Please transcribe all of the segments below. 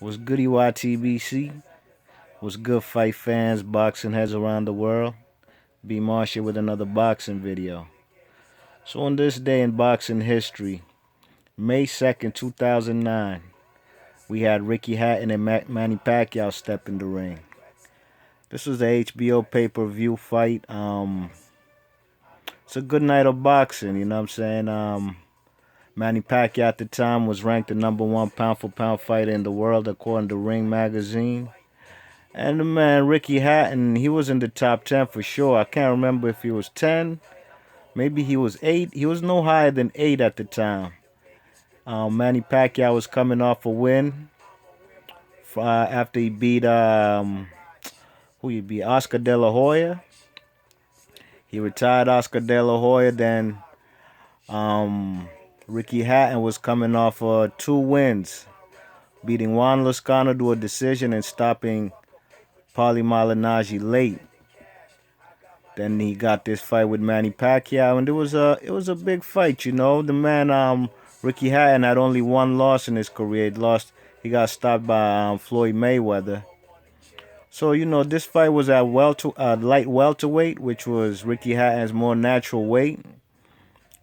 What's goody YTBC? What's good fight fans, boxing heads around the world? B Marshall with another boxing video. So on this day in boxing history, May 2nd, 2009, we had Ricky Hatton and Manny Pacquiao step in the ring. This was the HBO pay-per-view fight. It's a good night of boxing, you know what I'm saying? Manny Pacquiao at the time was ranked the #1 pound-for-pound fighter in the world according to Ring magazine. And the man, Ricky Hatton, he was in the top 10 for sure. I can't remember if he was 10. Maybe he was 8. He was no higher than 8 at the time. Manny Pacquiao was coming off a win after he beat, who he beat? Oscar De La Hoya. He retired Oscar De La Hoya. Then Ricky Hatton was coming off 2 wins, beating Juan Lozcano to a decision and stopping Paulie Malignaggi late. Then he got this fight with Manny Pacquiao, and it was a big fight, you know. The man, Ricky Hatton, had only 1 loss in his career. He got stopped by Floyd Mayweather. So you know, this fight was at light welterweight, which was Ricky Hatton's more natural weight.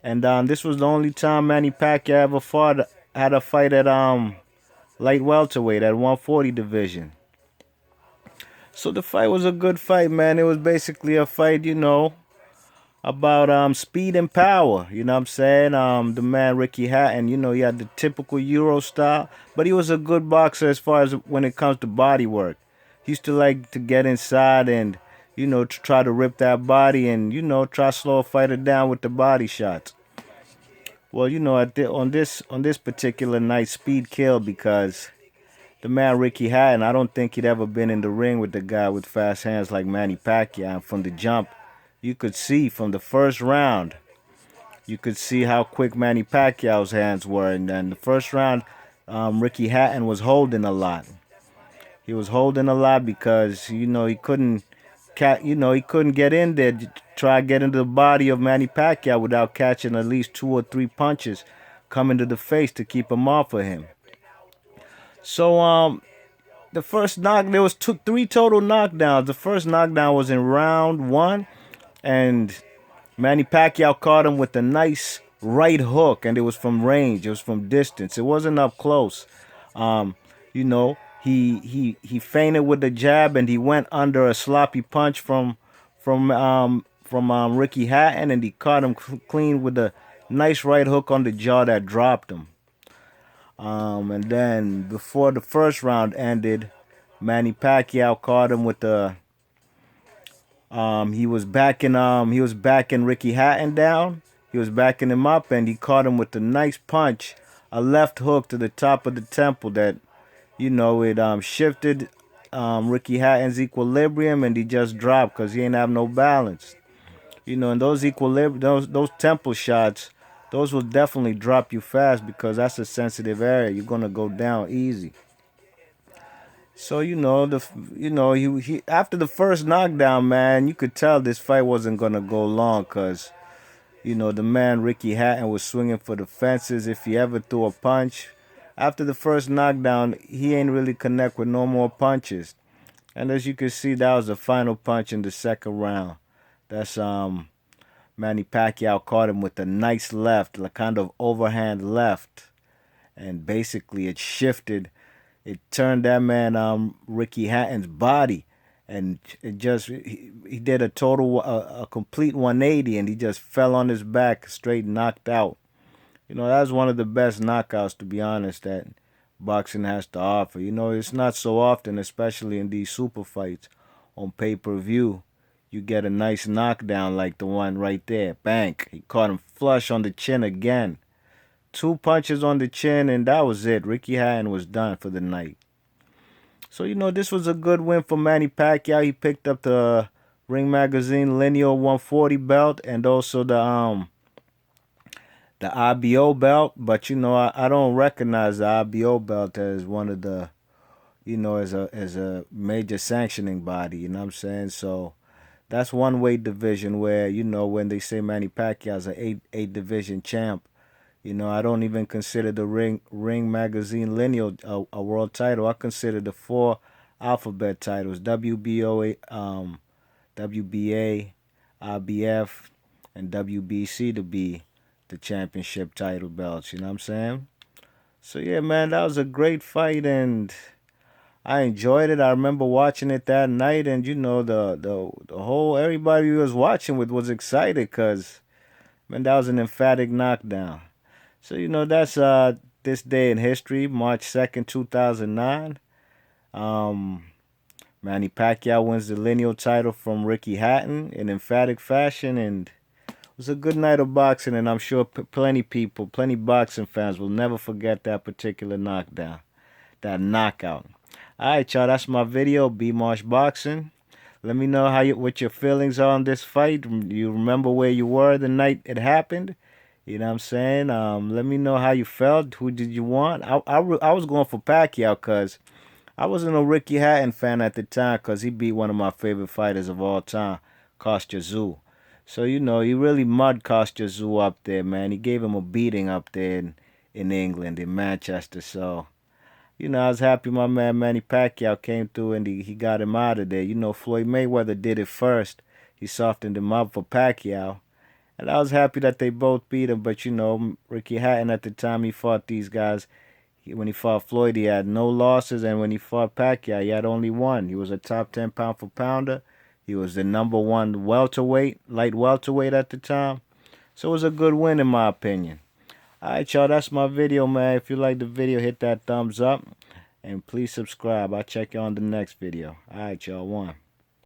And this was the only time Manny Pacquiao ever had a fight at light welterweight at 140 division. So the fight was a good fight, man. It was basically a fight, you know, about speed and power. You know what I'm saying? The man Ricky Hatton, you know, he had the typical Euro style, but he was a good boxer as far as when it comes to body work. He used to like to get inside and, you know, to try to rip that body and, you know, try to slow a fighter down with the body shots. Well, you know, on this particular night, speed killed because the man Ricky Hatton, I don't think he'd ever been in the ring with the guy with fast hands like Manny Pacquiao. And from the jump, you could see from the first round, you could see how quick Manny Pacquiao's hands were. And then the first round, Ricky Hatton was holding a lot. He was holding a lot because you know he couldn't get in there to try to get into the body of Manny Pacquiao without catching at least 2 or 3 punches coming to the face to keep him off of him. So the first there was 3 total knockdowns. The first knockdown was in round 1, and Manny Pacquiao caught him with a nice right hook, and it was from range. It was from distance. It wasn't up close. You know, he feinted with the jab, and he went under a sloppy punch from Ricky Hatton, and he caught him clean with a nice right hook on the jaw that dropped him. And then before the first round ended, Manny Pacquiao caught him with the he was backing Ricky Hatton down. He was backing him up, and he caught him with a nice punch, a left hook to the top of the temple that, you know, it shifted Ricky Hatton's equilibrium, and he just dropped because he ain't have no balance. You know, and those temple shots, those will definitely drop you fast because that's a sensitive area. You're gonna go down easy. So you know he after the first knockdown, man, you could tell this fight wasn't gonna go long because you know the man Ricky Hatton was swinging for the fences. If he ever threw a punch, after the first knockdown, he ain't really connect with no more punches. And as you can see, that was the final punch in the second round. That's Manny Pacquiao caught him with a nice left, like kind of overhand left, and basically it shifted. It turned that man Ricky Hatton's body, and he did a complete 180, and he just fell on his back, straight knocked out. You know, that's one of the best knockouts, to be honest, that boxing has to offer. You know, it's not so often, especially in these super fights on pay-per-view, you get a nice knockdown like the one right there. Bang. He caught him flush on the chin again. 2 punches on the chin, and that was it. Ricky Hatton was done for the night. So, you know, this was a good win for Manny Pacquiao. He picked up the Ring Magazine Lineal 140 belt and also the IBO belt. But, you know, I don't recognize the IBO belt as one of the, you know, as a major sanctioning body. You know what I'm saying? So that's one weight division where, you know, when they say Manny Pacquiao's an eight division champ, You know, I don't even consider the Ring Magazine Lineal a world title. I consider the four alphabet titles: WBO, WBA, IBF, and WBC to be the championship title belts. You know what I'm saying? So yeah, man, that was a great fight, and I enjoyed it. I remember watching it that night, and you know the whole everybody we was watching with was excited because man, that was an emphatic knockdown. So you know that's this day in history, March 2nd, 2009. Um, Manny Pacquiao wins the lineal title from Ricky Hatton in emphatic fashion, and it was a good night of boxing. And I'm sure plenty boxing fans will never forget that particular knockdown, that knockout. All right, y'all, that's my video. B Marsh Boxing. Let me know what your feelings are on this fight. You remember where you were the night it happened? You know what I'm saying? Let me know how you felt. Who did you want? I was going for Pacquiao because I wasn't a Ricky Hatton fan at the time because he beat one of my favorite fighters of all time, Kostya Tszyu. So, you know, he really mud Kostya Tszyu up there, man. He gave him a beating up there in England, in Manchester. So, you know, I was happy my man Manny Pacquiao came through and he got him out of there. You know, Floyd Mayweather did it first. He softened him up for Pacquiao. And I was happy that they both beat him. But, you know, Ricky Hatton at the time he fought these guys, when he fought Floyd, he had no losses. And when he fought Pacquiao, he had only one. He was a top 10 pound for pounder. He was the number one light welterweight at the time. So it was a good win in my opinion. Alright, y'all, that's my video, man. If you like the video, hit that thumbs up. And please subscribe. I'll check you on the next video. Alright, y'all, one.